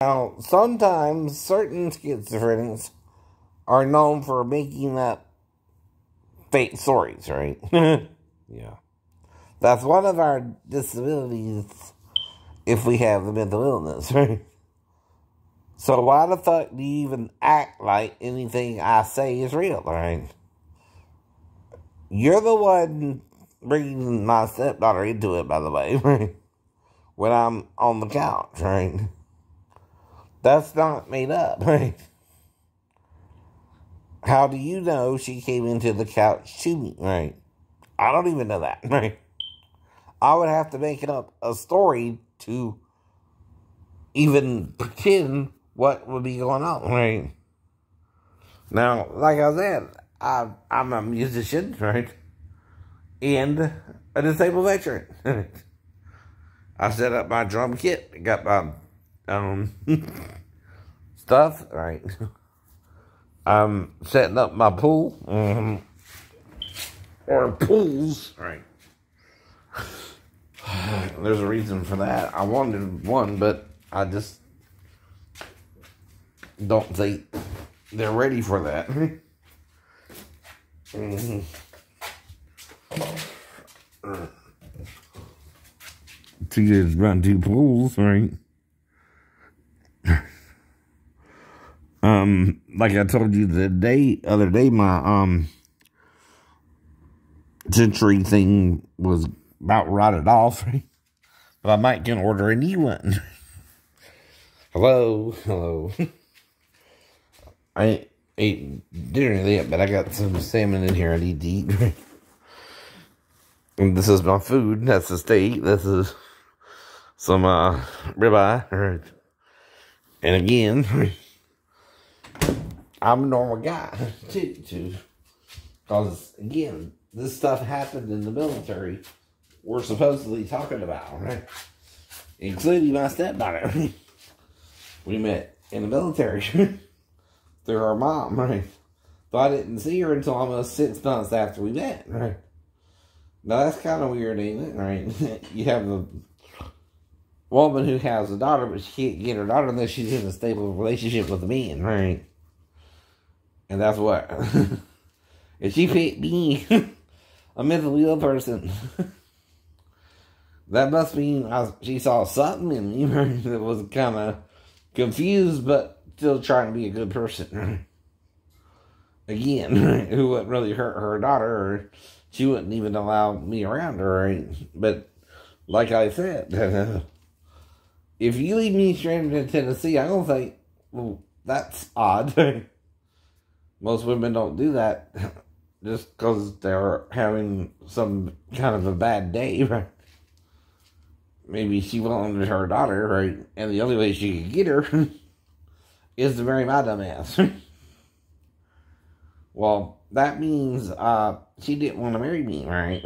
Now, sometimes certain schizophrenics are known for making up fake stories, right? Yeah. That's one of our disabilities if we have the mental illness, right? So why the fuck do you even act like anything I say is real, right? You're the one bringing my stepdaughter into it, by the way, right? When I'm on the couch, right? That's not made up, right? How do you know she came into the couch to me, right? I don't even know that, right? I would have to make up a story to even pretend what would be going on, right? Now, like I said, I'm a musician, right? And a disabled veteran. I set up my drum kit, got my stuff, right? I'm setting up my pool, or pools, right? There's a reason for that. I wanted one, but I just don't think they're ready for that. To just run two pools, right? Like I told you the other day, my Century thing was about rotted off, right? But I might can order a new one. Hello. I ate dinner yet, but I got some salmon in here I need to eat. Right? And this is my food. That's the steak. This is some ribeye. Right? And again, I'm a normal guy too. Because again, this stuff happened in the military. We're supposedly talking about, right? Including my stepdaughter. We met in the military through our mom, right? So I didn't see her until almost 6 months after we met, right? Now that's kind of weird, ain't it? Right? You have a woman who has a daughter, but she can't get her daughter unless she's in a stable relationship with a man, right? And that's what. If she picked me, a mentally ill person, that must mean she saw something in me that was kind of confused, but still trying to be a good person. Again, who wouldn't really hurt her daughter, or she wouldn't even allow me around her, right? But like I said, if you leave me stranded in Tennessee, I don't think, well, that's odd. Most women don't do that just because they're having some kind of a bad day, right? Maybe she wanted her daughter, right? And the only way she could get her is to marry my dumb ass. Well, that means she didn't want to marry me, right?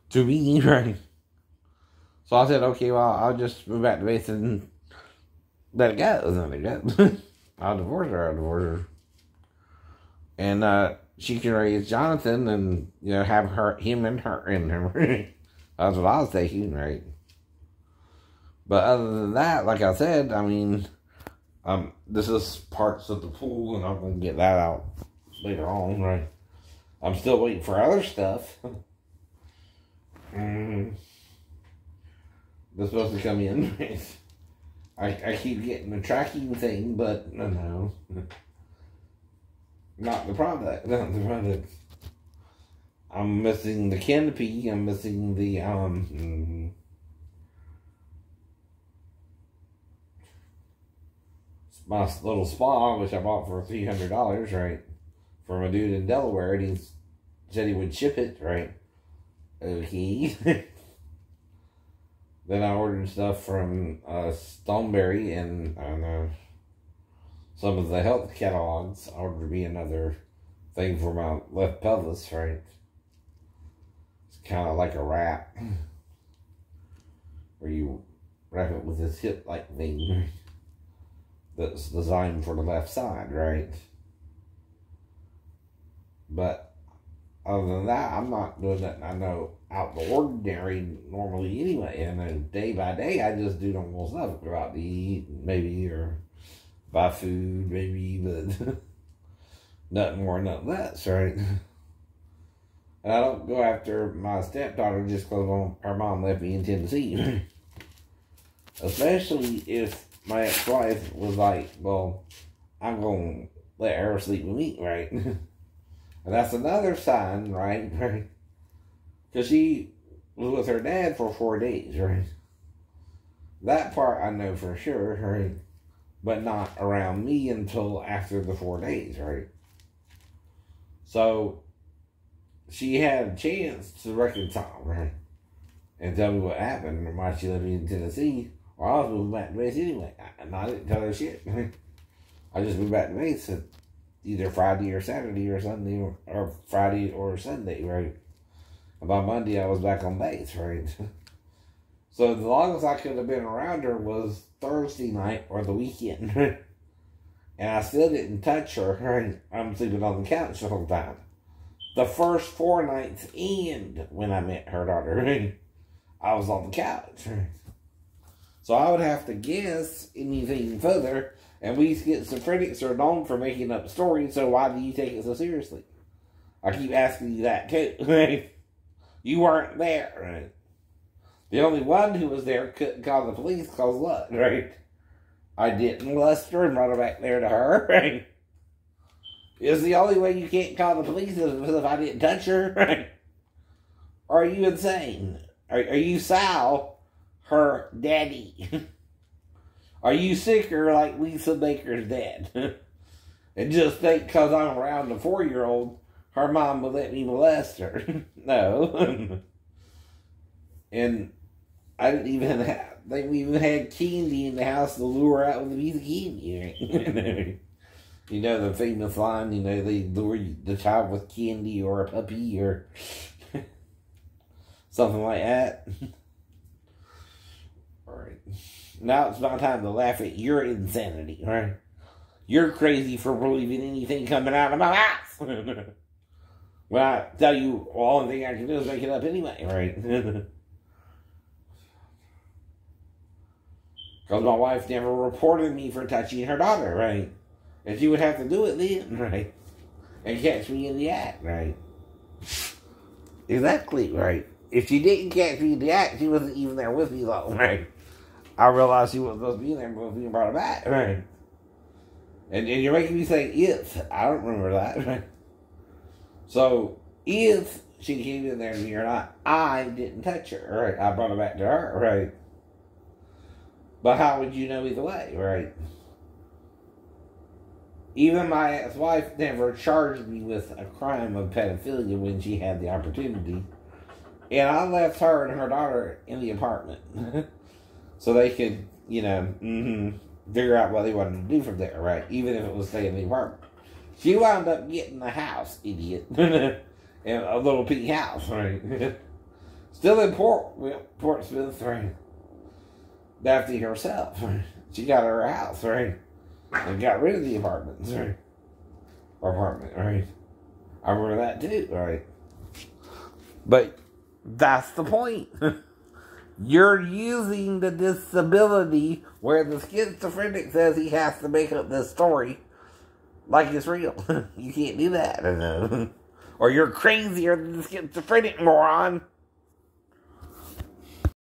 To me, right? So I said, okay, well, I'll just move back to base and let it go. I'll divorce her. And she can raise Jonathan and, you know, have him and her. That's what I was thinking, right? But other than that, like I said, I mean, this is parts of the pool, and I'm going to get that out later on, right? I'm still waiting for other stuff. They're supposed to come in, right? I keep getting the tracking thing, but no. Not the product. I'm missing the canopy. I'm missing the, my little spa, which I bought for $300, right? From a dude in Delaware, and he said he would ship it, right? Okay. Then I ordered stuff from Stoneberry and some of the health catalogs. I ordered me another thing for my left pelvis, right? It's kind of like a wrap, where you wrap it with this hip-like thing that's designed for the left side, right? But other than that, I'm not doing nothing I know out the ordinary normally anyway. And then day by day, I just do normal stuff. Go out to eat, maybe, or buy food, maybe, but nothing more, nothing less, right? And I don't go after my stepdaughter just because her mom left me in Tennessee. Especially if my ex-wife was like, well, I'm going to let her sleep with me, right? And that's another sign, right? Because she was with her dad for 4 days, right? That part I know for sure, right? But not around me until after the 4 days, right? So she had a chance to reconcile, right? And tell me what happened and why she left me in Tennessee. Or I was moving back to base anyway. And I didn't tell her shit. I just moved back to base either Friday or Saturday or Sunday or Friday or Sunday, right? And by Monday I was back on base, right? So the longest I could have been around her was Thursday night or the weekend. And I still didn't touch her, right? I'm sleeping on the couch the whole time. The first 4 nights and when I met her daughter, right? I was on the couch, right? So I would have to guess anything further. And we schizophrenics are known for making up stories, so why do you take it so seriously? I keep asking you that too, right? You weren't there, right? The only one who was there couldn't call the police because what, right? I didn't molest her and brought her back there to her, right? Is the only way you can't call the police is if I didn't touch her, right? Or are you insane? Are you Sal, her daddy? Are you sicker like Lisa Baker's dad? And just think because I'm around a 4-year-old, her mom will let me molest her. No. And I didn't even think we even had candy in the house to lure her out with a piece of candy. You know the famous line, you know, they lure the child with candy or a puppy or something like that. Alright. Now it's my time to laugh at your insanity, right? You're crazy for believing anything coming out of my mouth. When I tell you, well, the only thing I can do is make it up anyway, right? Because my wife never reported me for touching her daughter, right? And she would have to do it then, right? And catch me in the act, right? Exactly, right? If she didn't catch me in the act, she wasn't even there with me, though, right? I realized she wasn't supposed to be there with me and brought her back, right? And you're making me say if. I don't remember that, right? So, if she came in there to me or not, I didn't touch her, right? I brought her back to her, right? But how would you know either way, right? Even my ex-wife never charged me with a crime of pedophilia when she had the opportunity. And I left her and her daughter in the apartment. So they could, you know, figure out what they wanted to do from there, right? Even if it was staying in the apartment. She wound up getting a house, idiot. And a little pink house, right? Still in Portsmouth, right? Daphne herself, right? She got her house, right? And got rid of the apartments, right? Apartment, right? I remember that too, right? But that's the point. You're using the disability where the schizophrenic says he has to make up this story like it's real. You can't do that. Or you're crazier than the schizophrenic, moron.